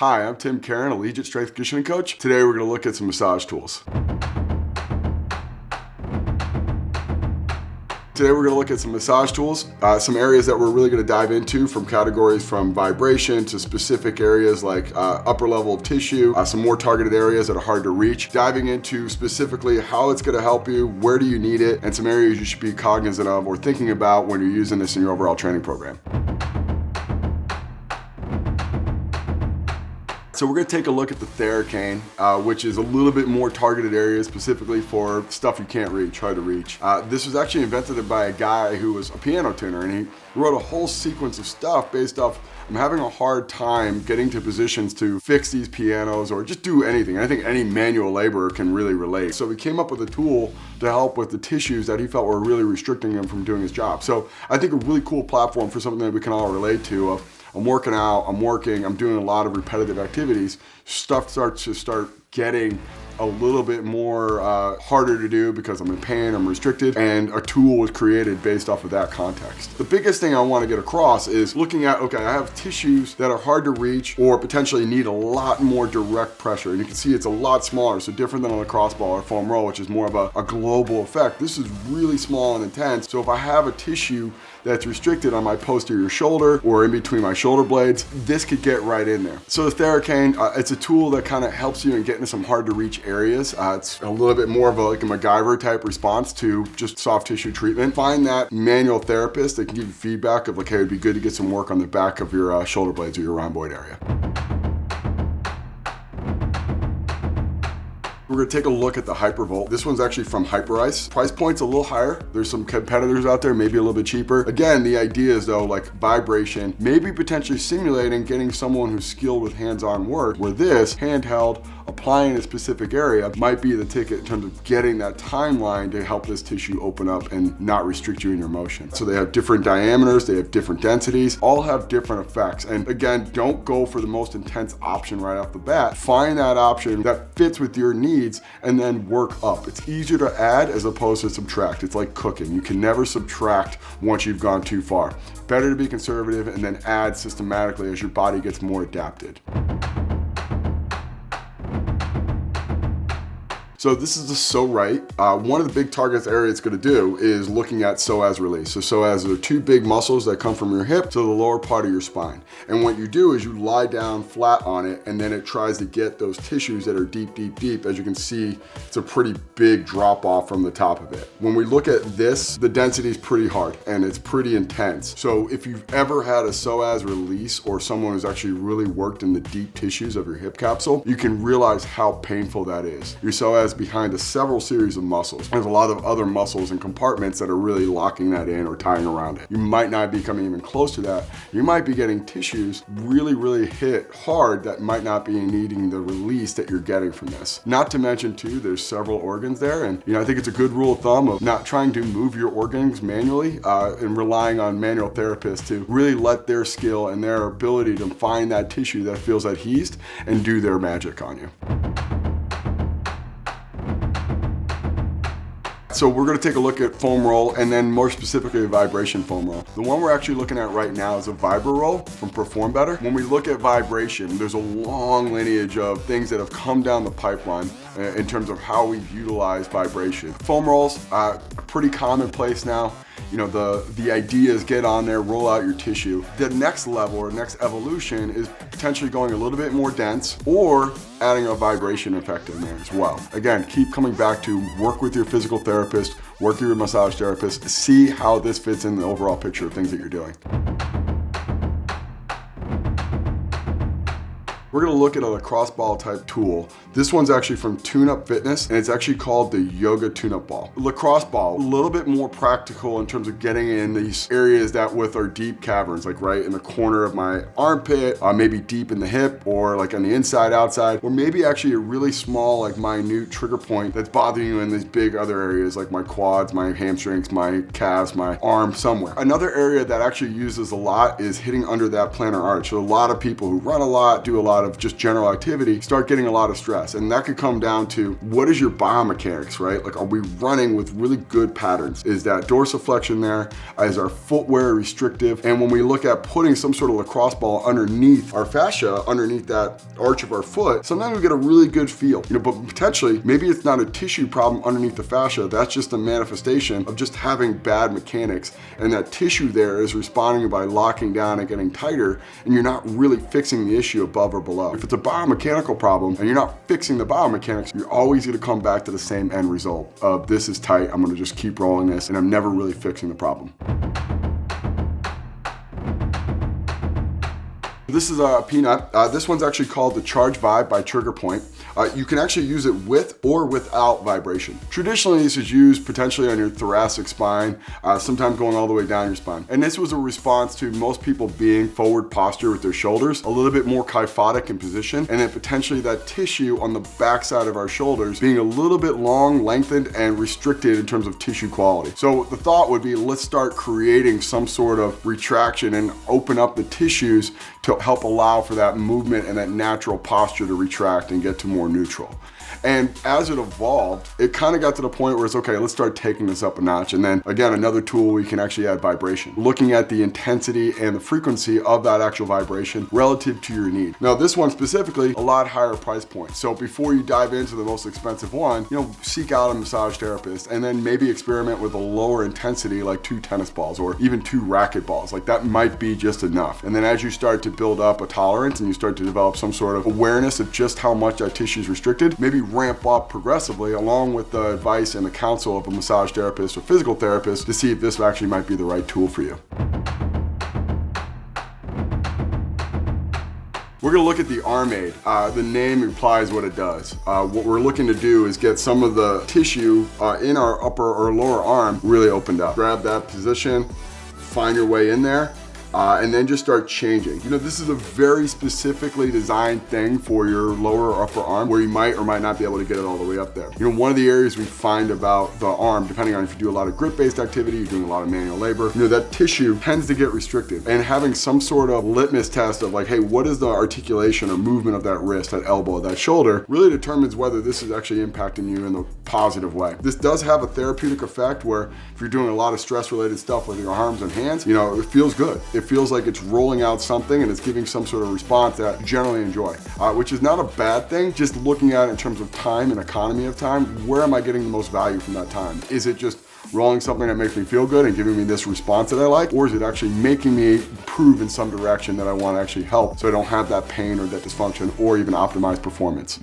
Hi, I'm Tim Caron, a Collegiate Strength Conditioning Coach. Today we're going to look at some massage tools. Today we're going to look at some massage tools, some areas that we're really going to dive into, from categories from vibration to specific areas like upper level of tissue, some more targeted areas that are hard to reach, diving into specifically how it's going to help you, where do you need it, and some areas you should be cognizant of or thinking about when you're using this in your overall training program. So we're going to take a look at the Theracane, which is a little bit more targeted areas specifically for stuff you can't reach, hard to reach. This was actually invented by a guy who was a piano tuner, and he wrote a whole sequence of stuff based off, I'm having a hard time getting to positions to fix these pianos or just do anything. I think any manual laborer can really relate. So we came up with a tool to help with the tissues that he felt were really restricting him from doing his job. So I think a really cool platform for something that we can all relate to. I'm working out, I'm working, I'm doing a lot of repetitive activities. Stuff starts to getting a little bit more harder to do because I'm in pain, I'm restricted, and a tool was created based off of that context. The biggest thing I want to get across is looking at, okay, I have tissues that are hard to reach or potentially need a lot more direct pressure. And you can see it's a lot smaller, so different than a lacrosse ball or foam roll, which is more of a global effect. This is really small and intense. So if I have a tissue that's restricted on my posterior shoulder or in between my shoulder blades, this could get right in there. So the Theracane, it's a tool that kind of helps you in getting to some hard to reach areas. It's a little bit more of like a MacGyver type response to just soft tissue treatment. Find that manual therapist that can give you feedback of like, hey, it'd be good to get some work on the back of your shoulder blades or your rhomboid area. We're going to take a look at the Hypervolt. This one's actually from Hyperice. Price point's a little higher. There's some competitors out there, maybe a little bit cheaper. Again, the idea is though, like vibration, maybe potentially simulating getting someone who's skilled with hands-on work, where this handheld, applying a specific area might be the ticket in terms of getting that timeline to help this tissue open up and not restrict you in your motion. So they have different diameters, they have different densities, all have different effects. And again, don't go for the most intense option right off the bat. Find that option that fits with your needs and then work up. It's easier to add as opposed to subtract. It's like cooking. You can never subtract once you've gone too far. Better to be conservative and then add systematically as your body gets more adapted. So this is the Pso-rite. One of the big targets area it's going to do is looking at Soaz Release. So Soaz are two big muscles that come from your hip to the lower part of your spine. And what you do is you lie down flat on it, and then it tries to get those tissues that are deep, deep, deep. As you can see, it's a pretty big drop off from the top of it. When we look at this, the density is pretty hard and it's pretty intense. So if you've ever had a Soaz Release or someone who's actually really worked in the deep tissues of your hip capsule, you can realize how painful that is. Your Soaz behind several series of muscles. There's a lot of other muscles and compartments that are really locking that in or tying around it. You might not be coming even close to that. You might be getting tissues really, really hit hard that might not be needing the release that you're getting from this. Not to mention too, there's several organs there, and I think it's a good rule of thumb of not trying to move your organs manually and relying on manual therapists to really let their skill and their ability to find that tissue that feels adhesed and do their magic on you. So we're going to take a look at foam roll and then more specifically a vibration foam roll. The one we're actually looking at right now is a Vibraroll from Perform Better. When we look at vibration, there's a long lineage of things that have come down the pipeline in terms of how we utilize vibration. Foam rolls are pretty commonplace now. The idea is get on there, roll out your tissue. The next level or next evolution is potentially going a little bit more dense or adding a vibration effect in there as well. Again, keep coming back to work with your physical therapist, work with your massage therapist, see how this fits in the overall picture of things that you're doing. We're going to look at a lacrosse ball type tool. This one's actually from Tune Up Fitness, and it's actually called the Yoga Tune-Up Ball. Lacrosse ball, a little bit more practical in terms of getting in these areas that with our deep caverns, like right in the corner of my armpit, maybe deep in the hip, or like on the inside, outside, or maybe actually a really small, like minute trigger point that's bothering you in these big other areas, like my quads, my hamstrings, my calves, my arm, somewhere. Another area that actually uses a lot is hitting under that plantar arch. So a lot of people who run a lot, do a lot out of just general activity, start getting a lot of stress. And that could come down to what is your biomechanics, right? Like, are we running with really good patterns? Is that dorsiflexion there? Is our footwear restrictive? And when we look at putting some sort of lacrosse ball underneath our fascia, underneath that arch of our foot, sometimes we get a really good feel, but potentially maybe it's not a tissue problem underneath the fascia. That's just a manifestation of just having bad mechanics, and that tissue there is responding by locking down and getting tighter, and you're not really fixing the issue above or below. If it's a biomechanical problem and you're not fixing the biomechanics, you're always going to come back to the same end result of this is tight, I'm going to just keep rolling this, and I'm never really fixing the problem. This is a peanut. This one's actually called the Charge Vibe by TriggerPoint. You can actually use it with or without vibration. Traditionally, this is used potentially on your thoracic spine, sometimes going all the way down your spine. And this was a response to most people being forward posture with their shoulders, a little bit more kyphotic in position, and then potentially that tissue on the backside of our shoulders being a little bit long, lengthened, and restricted in terms of tissue quality. So the thought would be, let's start creating some sort of retraction and open up the tissues to help allow for that movement and that natural posture to retract and get to more neutral. And as it evolved, it kind of got to the point where it's okay, let's start taking this up a notch. And then again, another tool, we can actually add vibration, looking at the intensity and the frequency of that actual vibration relative to your need. Now this one specifically, a lot higher price point. So before you dive into the most expensive one, seek out a massage therapist and then maybe experiment with a lower intensity, like 2 tennis balls or even 2 racket balls. Like that might be just enough. And then as you start to build up a tolerance and you start to develop some sort of awareness of just how much that tissue is restricted, maybe ramp up progressively along with the advice and the counsel of a massage therapist or physical therapist to see if this actually might be the right tool for you. We're gonna look at the arm aid. The name implies what it does. What we're looking to do is get some of the tissue in our upper or lower arm really opened up. Grab that position, find your way in there, and then just start changing. This is a very specifically designed thing for your lower or upper arm where you might or might not be able to get it all the way up there. One of the areas we find about the arm, depending on if you do a lot of grip-based activity, you're doing a lot of manual labor, that tissue tends to get restricted. And having some sort of litmus test of like, hey, what is the articulation or movement of that wrist, that elbow, that shoulder, really determines whether this is actually impacting you in the positive way. This does have a therapeutic effect where if you're doing a lot of stress-related stuff with your arms and hands, it feels good. It feels like it's rolling out something and it's giving some sort of response that I generally enjoy, which is not a bad thing. Just looking at it in terms of time and economy of time, where am I getting the most value from that time? Is it just rolling something that makes me feel good and giving me this response that I like, or is it actually making me improve in some direction that I want to actually help so I don't have that pain or that dysfunction or even optimize performance?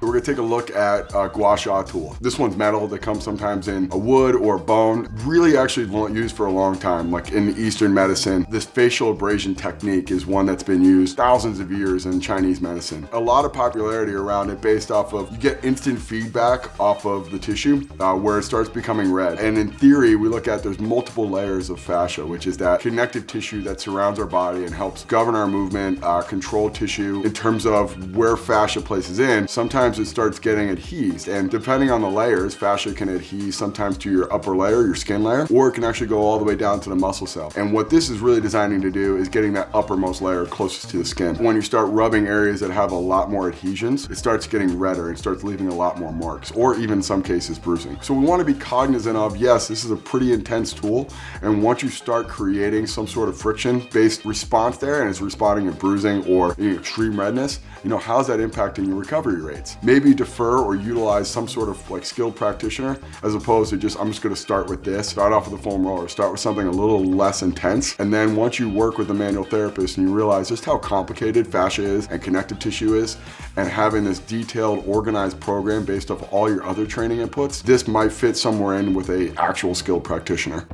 We're gonna take a look at a Gua Sha tool. This one's metal. That comes sometimes in a wood or a bone. Really actually used for a long time, like in Eastern medicine. This facial abrasion technique is one that's been used thousands of years in Chinese medicine. A lot of popularity around it based off of, you get instant feedback off of the tissue where it starts becoming red. And in theory, we look at there's multiple layers of fascia, which is that connective tissue that surrounds our body and helps govern our movement, control tissue in terms of where fascia places in. Sometimes it starts getting adhesed, and depending on the layers, fascia can adhere sometimes to your upper layer, your skin layer, or it can actually go all the way down to the muscle cell. And what this is really designing to do is getting that uppermost layer closest to the skin. When you start rubbing areas that have a lot more adhesions, it starts getting redder, it starts leaving a lot more marks, or even in some cases bruising. So we want to be cognizant of, yes, this is a pretty intense tool, and once you start creating some sort of friction-based response there, and it's responding to bruising or extreme redness, how's that impacting your recovery rates? Maybe defer or utilize some sort of like skilled practitioner as opposed to just, I'm just gonna start with this, start off with a foam roller, start with something a little less intense. And then once you work with a manual therapist and you realize just how complicated fascia is and connective tissue is, and having this detailed, organized program based off all your other training inputs, this might fit somewhere in with a actual skilled practitioner.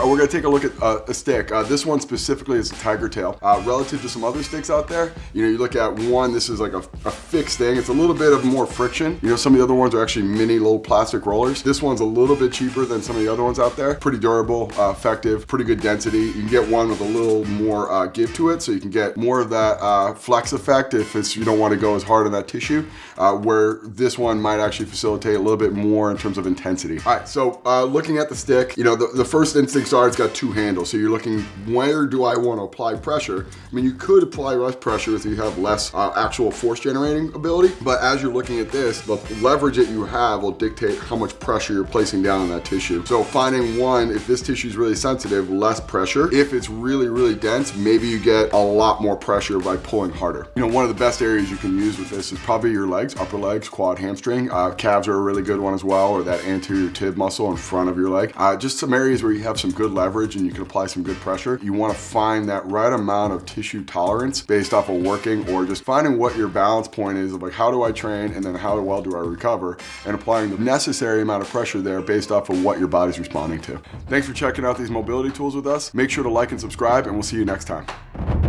we're gonna take a look at a stick. This one specifically is a tiger tail. Relative to some other sticks out there, you look at one, this is like a fixed thing. It's a little bit of more friction. Some of the other ones are actually mini little plastic rollers. This one's a little bit cheaper than some of the other ones out there. Pretty durable, effective, pretty good density. You can get one with a little more give to it, so you can get more of that flex effect if you don't want to go as hard on that tissue, where this one might actually facilitate a little bit more in terms of intensity. All right, so looking at the stick, the first instincts are it's got two handles. So you're looking, where do I want to apply pressure? I mean, you could apply less pressure if you have less actual force generating ability, but as you're looking at this, the leverage that you have will dictate how much pressure you're placing down on that tissue. So finding one, if this tissue is really sensitive, less pressure. If it's really, really dense, maybe you get a lot more pressure by pulling harder. One of the best areas you can use with this is probably your legs, upper legs, quad, hamstring. Calves are a really good one as well, or that anterior tib muscle in front of your leg. Just some areas where you have some good leverage and you can apply some good pressure. You want to find that right amount of tissue tolerance based off of working, or just finding what your balance point is of like, how do I train and then how well do I recover, and applying the necessary amount of pressure there based off of what your body's responding to. Thanks for checking out these mobility tools with us. Make sure to like and subscribe, and we'll see you next time.